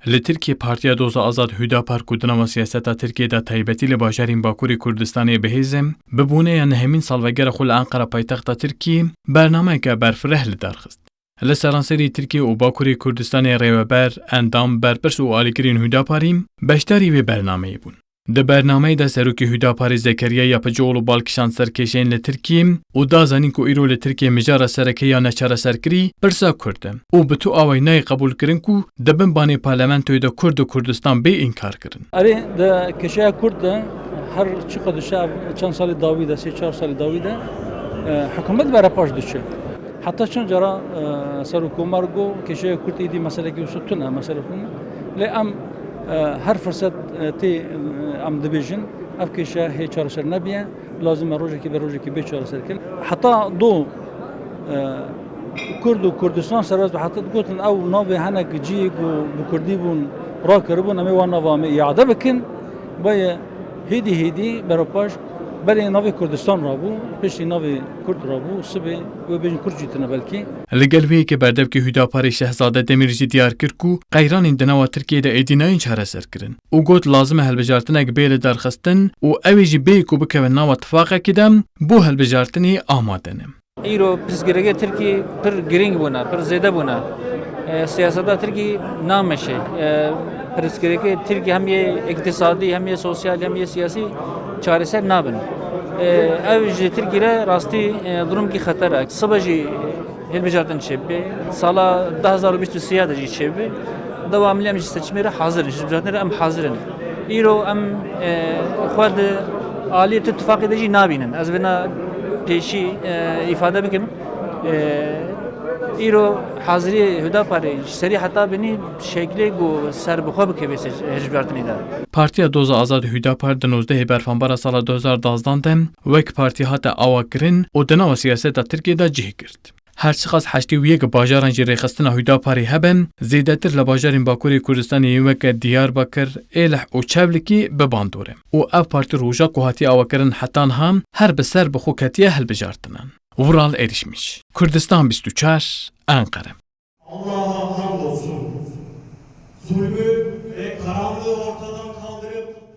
Li Tirkiye Partiya Doza Azad Hüdapar ku dinava siyaseta Tirkiye de taybetî li bajarên Bakurê Kurdistanê bihêzin, bibûneya nehemîn salvegera xwe li Enqera paytexta Tirkiye bernameyeke berfireh li derxist. Li seranserî Tirkiye û Bakurê Kurdistanê rêveber, endam, berpirs û alîgirên Hüdaparî beşdarî vê bernameyê bûn. Di bernameyê de Serokê Hüdaparê Zekeriya Yapıcıoğlu balkişand serkêşeyên li Tirkiye û da zanîn ku îro li Tirkiye mijara serekêya neçareserkirî pirsa Kurd e û bi tu awayî nayê qebûlkirin ku dibin banê parlamentoyê de Kurd û Kurdistan bê înkar kirin. Erê de keşeya Kurd de her çi qedişe çend salê dawî de 3-4 salê dawî de hikûmet bere paş diçe. Heta çend cara serokkomar got keşeya Kurd êdî meselekî wisa tune mesele xwe lê em her fırsat tê em dibêjin ev keşeya hê çareser nebiye lazim e rojekî ve rojekî bê çareserkirin. Heta do Kurd û Kurdistan serbest bi heta gotin ew navê hinek ciyê ku bi Kurdî bûn rakiribûn em ê wan nava me îade bikin baye hêdî hêdî berpaş belê navê Kurdistan rabû piştî navê Kurd rabû sibê wê bêjin Kurd jî tune belkî. Li gel vê yekê berdevkê Hüdaparê Şehzade Demîr jî diyar kir ku qeyranên di nava Tirkiye de êdî nayên çareserkirin û got lazim e helbijartinek bê li derxistin û ew ê jî bê ku bikevin nava tifaqekê de bu helbijartinê amade ne. İro pirsgirêgê Tirkiye pir girîng bûne, pir zêde bûne. Siyaseta Tirkiye nameşe. Pirsgirêgê Tirkiye hem yê iktisadî, hem yê sosyal, hem yê siyasî çareser nabin. Ev ji Tirkiye re rastî durumkî xeter e. Sibe jî hilbijartin çêbî, sala 2023 de jî çêbî. Devamlı em ji seçimê re hazir, hilbijartinê re em hazirin. İro em xwe di aliyê ittifaqê de jî nabînin. Ez vêna pêşî îfade bikim. İro haziriyê Hüdaparê serî heta binî şeklê got serbixwe bike vê hilbijartinê de. Partiya Doza Azad Hüdapar di 19 berfanbara sala 2010 de wek partî hate awakirin û di nava siyaseta Tirkiye de cih girt. Her çiqas heştî û yek bajaran jî rêxistina Hüdaparê heben, zêdetir li bajarên Bakurê Kurdistanê weke Diyarbakir, Êlih û Çewlikî bi bandore. û ev partî roja ku hatiye awakirin hetan ham her bi ser bi xwe ketiye hilbijartinan. Vural erişmiş. Kurdistan 24, Ankara. Allah'a hamdolsun. Zulmü